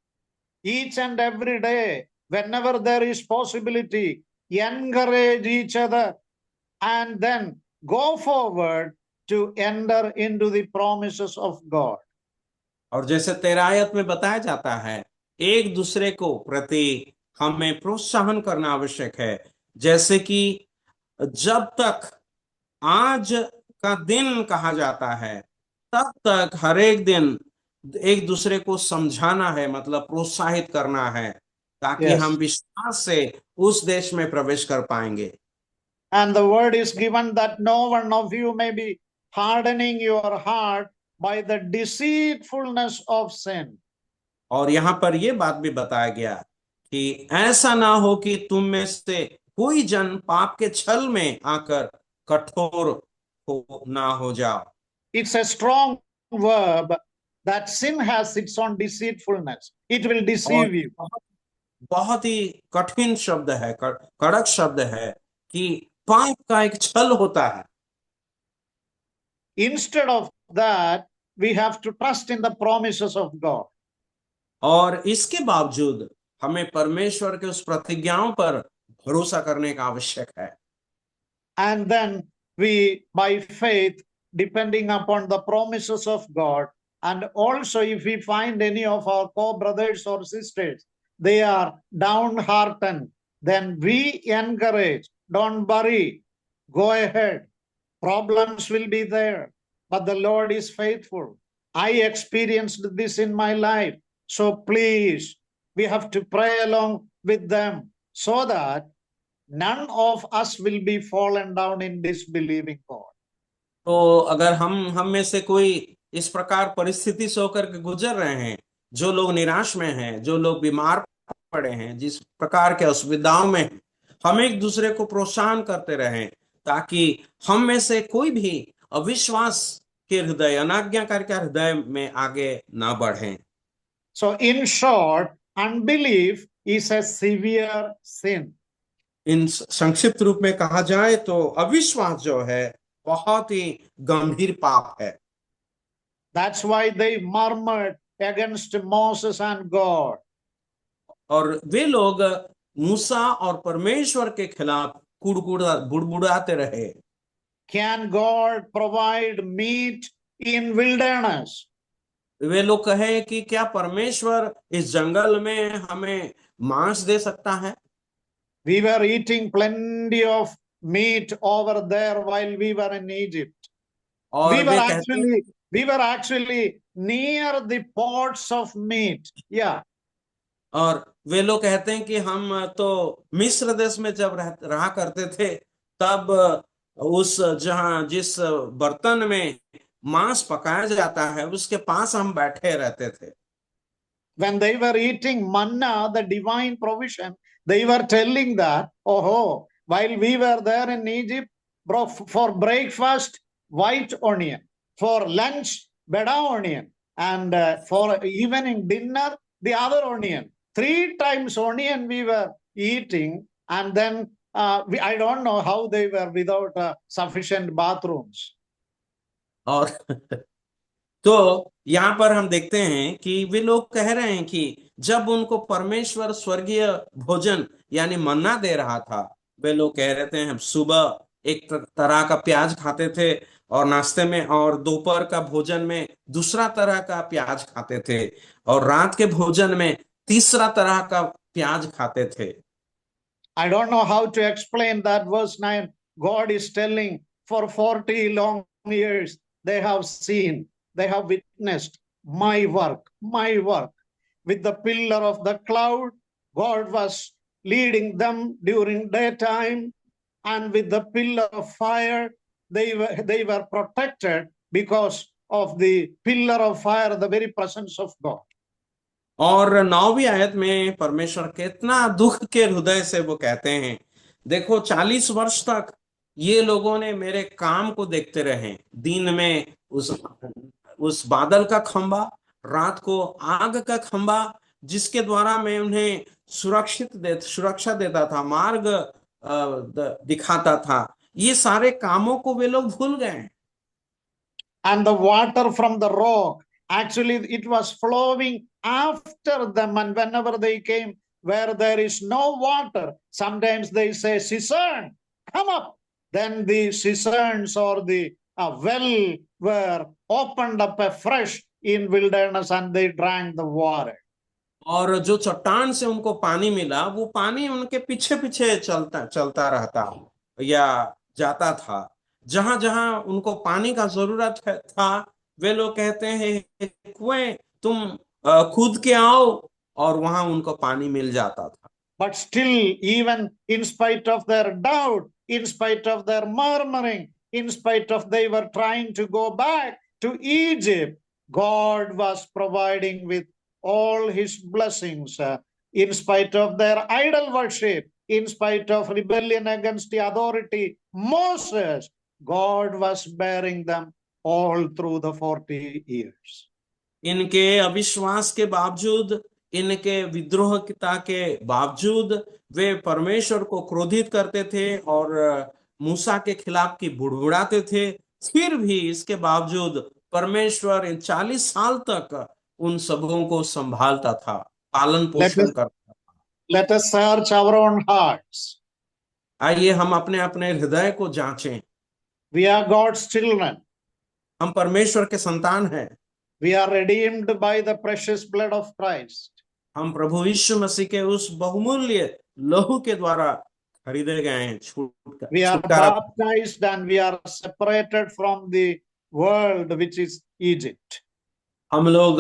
Each and every day, whenever there is possibility, encourage each other and then go forward to enter into the promises of God. और जैसे 13 आयत में बताया जाता है, एक दूसरे को प्रति हमें प्रोत्साहन करना आवश्यक है, जैसे कि जब तक आज का दिन कहा जाता है, तब तक हर एक दिन एक दूसरे को समझाना है, मतलब प्रोत्साहित करना है, ताकि Yes. हम विश्वास से उस देश में प्रवेश कर पाएंगे। And the word is given that no one of you may be hardening your heart by the deceitfulness of sin. और यहाँ पर यह बात भी बताया गया कि ऐसा ना हो कि तुम में से कोई जन पाप के छल में आकर कठोर ना हो जाओ। It's a strong verb that sin has its own deceitfulness. It will deceive you. बहुत ही कठिन शब्द है, कड़क शब्द है कि पाप का एक छल होता है। Instead of that, we have to trust in the promises of God. और इसके बावजूद हमें परमेश्वर के उस प्रतिज्ञाओं पर भरोसा करने का आवश्यक है। And then we by faith, depending upon the promises of God, and also if we find any of our co-brothers or sisters, they are downhearted, then we encourage, don't worry, go ahead. Problems will be there, but the Lord is faithful. I experienced this in my life. So please, we have to pray along with them so that none of us will be fallen down in disbelieving God. तो अगर हम में से कोई इस प्रकार परिस्थिति से होकर के गुजर रहे हैं, जो लोग निराश में हैं, जो लोग बीमार पड़े हैं, जिस प्रकार के असुविधाओं में, हम एक दूसरे को प्रोत्साहन करते रहें ताकि हम में से कोई भी अविश्वास के हृदय, अनाज्ञाकारी के हृदय में आगे ना बढ़े। So in short, unbelief is a severe sin. इन संक्षिप्त रूप में कहा जाए तो अविश्वास जो है बहुत ही गंभीर पाप है। That's why they murmured against Moses and God. और वे लोग मूसा और परमेश्वर के खिलाफ बुड़बुड़ाते रहे। Can God provide meat in wilderness? वे लोग कहे कि क्या परमेश्वर इस जंगल में हमें मांस दे सकता है? We were eating plenty of meat over there while we were in Egypt. और We were actually near the pots of meat. Yeah. और वे लोग कहते हैं कि हम तो मिस्र देश में जब रहा करते थे, तब उस जिस बर्तन में मांस पकाया जाता है उसके पास हम बैठे रहते थे। When they were eating manna, the divine provision, they were telling that, oh, while we were there in Egypt, for breakfast, white onion, for lunch, beda onion, and for evening dinner, the other onion. 3 times onion we were eating, and then I don't know how they were without sufficient bathrooms. और तो यहाँ पर हम देखते हैं कि वे लोग कह रहे हैं कि जब उनको परमेश्वर स्वर्गीय भोजन यानी मन्ना दे रहा था, वे लोग कह रहे थे हम सुबह एक तरह का प्याज खाते थे और नाश्ते में, और दोपहर का भोजन में दूसरा तरह का प्याज खाते थे, और रात के भोजन में तीसरा तरह का प्याज खाते थे। I don't know how to explain that. Verse 9, God is telling, for 40 long years they have seen, they have witnessed my work. With the pillar of the cloud, God was leading them during daytime, and with the pillar of fire, they were protected because of the pillar of fire, the very presence of God. और 9वीं आयत में परमेश्वर कितना दुख के हृदय से वो कहते हैं, देखो 40 वर्ष तक ये लोगों ने मेरे काम को देखते रहे, दिन में उस बादल का खंबा, रात को आग का खंबा, जिसके द्वारा मैं उन्हें सुरक्षा देता था, मार्ग दिखाता था। ये सारे कामों को वे लोग भूल गए। And the water from the rock, actually it was flowing after them, and whenever they came where there is no water, sometimes they say, cistern, come up. Then the cisterns or the well were opened up afresh in wilderness, and they drank the water. और जो चट्टान से उनको पानी मिला, वो पानी उनके पीछे पीछे चलता रहता या जाता था। जहां जहां उनको पानी का जरूरत था, वे लोग कहते हैं कुएं तुम खुद के आओ, और वहां उनको पानी मिल जाता था। But still, even in spite of their doubt, in spite of their murmuring, in spite of they were trying to go back to Egypt, God was providing with all his blessings. In spite of their idol worship, in spite of rebellion against the authority, Moses, God was bearing them all through the 40 years. इनके अविश्वास के बावजूद, इनके विद्रोहता के बावजूद वे परमेश्वर को क्रोधित करते थे और मूसा के खिलाफ की बुड़बुड़ाते थे। फिर भी इसके बावजूद परमेश्वर इन 40 साल तक उन सबों को संभालता था, पालन पोषण करता था। Let us search our own hearts. आइए हम अपने अपने हृदय को जांचें। We are God's children. हम परमेश्वर के संतान हैं। We are redeemed by the precious blood of Christ. हम प्रभु यीशु मसीह के उस बहुमूल्य लहू के द्वारा खरीदे गए हैं। We are छुटकारा। baptized and we are separated from the world, which is Egypt. हम लोग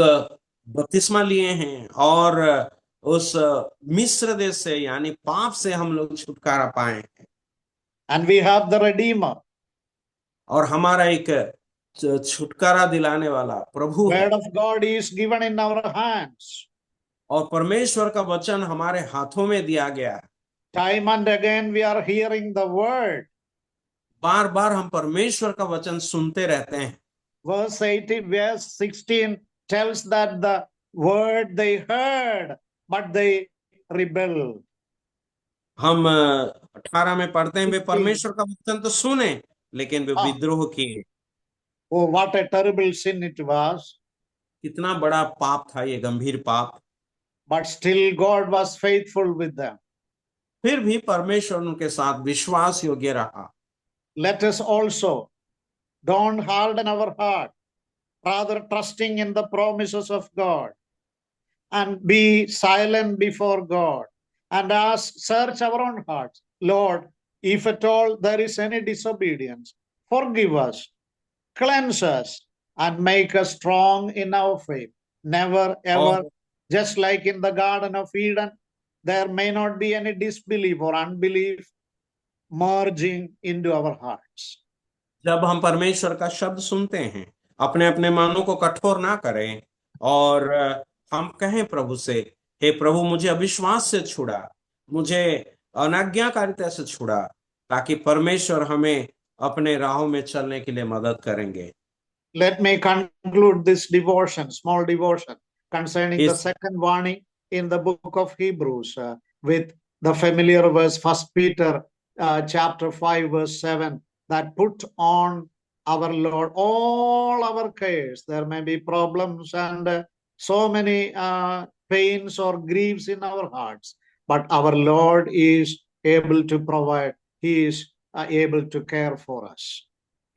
बपतिस्मा लिए हैं और उस मिस्र देश से यानी पाप से हम लोग छुटकारा पाए हैं। And we have the Redeemer. और हमारा एक छुटकारा दिलाने वाला प्रभु है। Word of God is given in our hands. और परमेश्वर का वचन हमारे हाथों में दिया गया है। Time and again we are hearing the word. बार बार हम परमेश्वर का वचन सुनते रहते हैं। Verse 18, verse 16 tells that the word they heard, but they rebelled. हम 18 में पढ़ते हैं, वे परमेश्वर का वचन तो सुने लेकिन वे विद्रोह किए। Oh, what a terrible sin it was. कितना बड़ा पाप था ये, गंभीर पाप। But still God was faithful with them. फिर भी परमेश्वर उनके साथ विश्वास योग्य रहा। Let us also don't harden our heart, rather trusting in the promises of God, and be silent before God, and search our own hearts. Lord, if at all there is any disobedience, forgive us, cleanse us, and make us strong in our faith. Never ever, just like in the Garden of Eden, there may not be any disbelief or unbelief merging into our hearts. जब हम परमेश्वर का शब्द सुनते हैं, अपने अपने मनों को कठोर ना करें और हम कहें प्रभु से, हे प्रभु मुझे अविश्वास से छुड़ा, मुझे अनाज्ञाकारिता से छुड़ा, ताकि परमेश्वर हमें अपने राहों में चलने के लिए मदद करेंगे। Let me conclude this devotion, small devotion, concerning the second warning in the book of Hebrews with the familiar verse, 1 Peter chapter 5, verse 7, that put on our Lord all our cares. There may be problems and so many pains or griefs in our hearts, but our Lord is able to provide. He is able to care for us.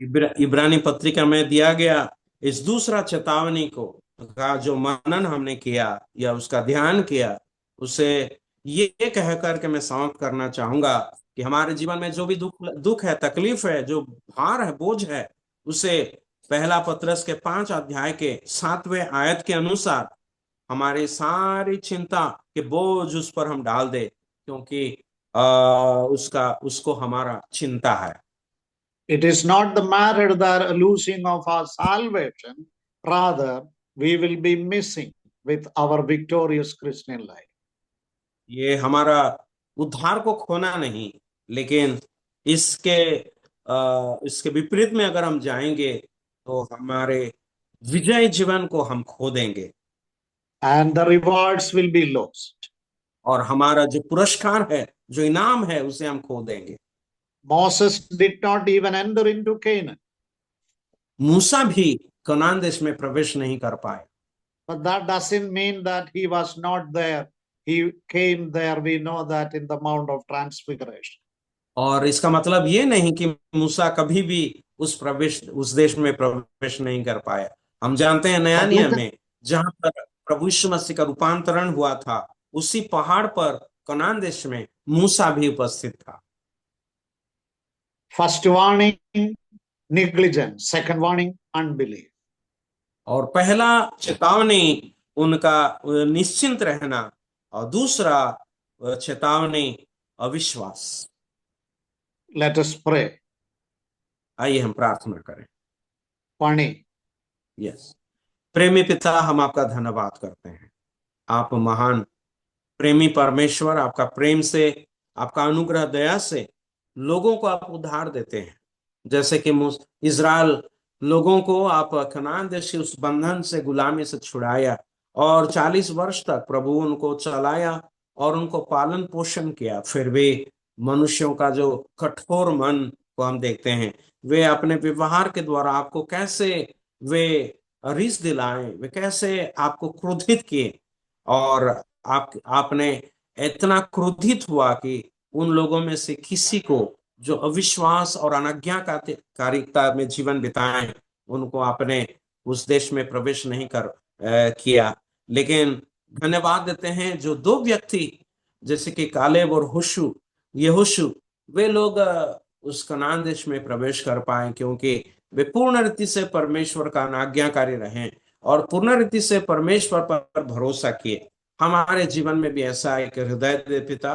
इब्रानी पत्रिका में दिया गया इस दूसरा चेतावनी को का जो मनन हमने किया या उसका ध्यान किया, उसे ये कहकर के मैं समाप्त करना चाहूंगा कि हमारे जीवन में जो भी दुख है, तकलीफ है, जो भार है, बोझ है, उसे पहला पत्रस के 5 अध्याय के 7वें आयत के अनुसार हमारी सारी चिंता के बोझ उस पर हम डाल दे, क्योंकि उसको हमारा चिंता है। It is not the matter that losing of our salvation, rather we will be missing with our victorious Christian life. ये हमारा उद्धार को खोना नहीं, लेकिन इसके विपरीत में अगर हम जाएंगे तो हमारे विजय जीवन को हम खो देंगे। And the rewards will be lost. और हमारा जो पुरस्कार है, जो इनाम है, उसे हम खो देंगे। Moses did not even enter into Canaan. मूसा भी कनान देश में प्रवेश नहीं कर पाए। But that doesn't mean that he was not there. He came there. We know that in the Mount of Transfiguration. और इसका मतलब ये नहीं कि मूसा कभी भी उस देश में प्रवेश नहीं कर पाया। हम जानते हैं नया नियम में जहां पर प्रभु यीशु मसीह का रूपांतरण हुआ था, उसी पहाड़ पर कनान देश में मूसा भी उपस्थित था। First warning, negligence. Second warning, unbelief. और पहला चेतावनी उनका निश्चिंत रहना और दूसरा चेतावनी अविश्वास। Let us pray. आइए हम प्रार्थना करें। Pani. यस, प्रेमी पिता, हम आपका धन्यवाद करते हैं। आप महान प्रेमी परमेश्वर, आपका प्रेम से, आपका अनुग्रह दया से लोगों को आप उद्धार देते हैं। जैसे कि इजराइल लोगों को आप कनान देश के उस बंधन से, गुलामी से छुड़ाया और 40 वर्ष तक प्रभु उनको चलाया और उनको पालन पोषण किया। फिर वे मनुष्यों का जो कठोर मन को हम देखते हैं, वे अपने व्यवहार के द्वारा आपको कैसे वे रिस दिलाएं, वे कैसे आपको क्रोधित किए और आपने इतना क्रोधित हुआ कि उन लोगों में से किसी को जो अविश्वास और अनाज्ञाकारिता में जीवन बिताए, उनको आपने उस देश में प्रवेश नहीं किया। लेकिन धन्यवाद देते हैं जो दो व्यक्ति जैसे कि कालेब और यहोशू, वे लोग उस कनान देश में प्रवेश कर पाए, क्योंकि वे पूर्ण रीति से परमेश्वर का आज्ञाकारी रहे और पूर्ण रीति से परमेश्वर पर भरोसा किए। हमारे जीवन में भी ऐसा एक हृदय दे पिता,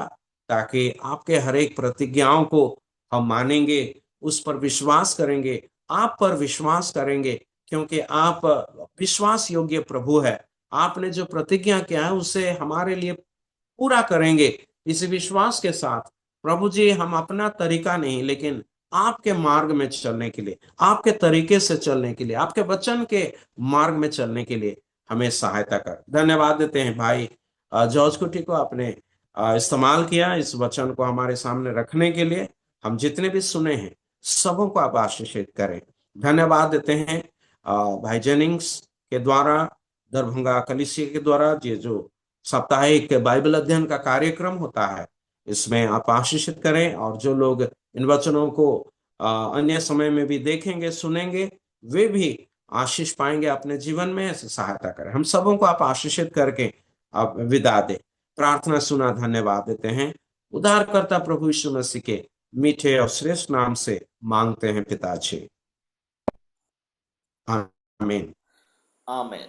ताकि आपके हर एक प्रतिज्ञाओं को हम मानेंगे, उस पर विश्वास करेंगे, आप पर विश्वास करेंगे, क्योंकि आप विश्वास योग्य प्रभु है। आपने जो प्रतिज्ञा किया है उसे हमारे लिए पूरा करेंगे। इस विश्वास के साथ प्रभु जी, हम अपना तरीका नहीं, लेकिन आपके मार्ग में चलने के लिए, आपके तरीके से चलने के लिए, आपके वचन के मार्ग में चलने के लिए हमें सहायता कर। धन्यवाद देते हैं भाई जॉर्ज कुटी को, आपने इस्तेमाल किया इस वचन को हमारे सामने रखने के लिए। हम जितने भी सुने हैं सबों को आप आशीषित करें। धन्यवाद देते हैं भाई जेनिंग्स के द्वारा, दरभंगा कलीसिया के द्वारा ये जो साप्ताहिक बाइबल अध्ययन का कार्यक्रम होता है, इसमें आप आशीषित करें, और जो लोग इन वचनों को अन्य समय में भी देखेंगे, सुनेंगे, वे भी आशीष पाएंगे अपने जीवन में। ऐसे सहायता करें। हम सबों को आप आशीषित करके आप विदा दे। प्रार्थना सुना, धन्यवाद देते हैं। उद्धारकर्ता प्रभु यीशु मसीह के मीठे और श्रेष्ठ नाम से मांगते हैं पिताजी, आमीन। आमीन।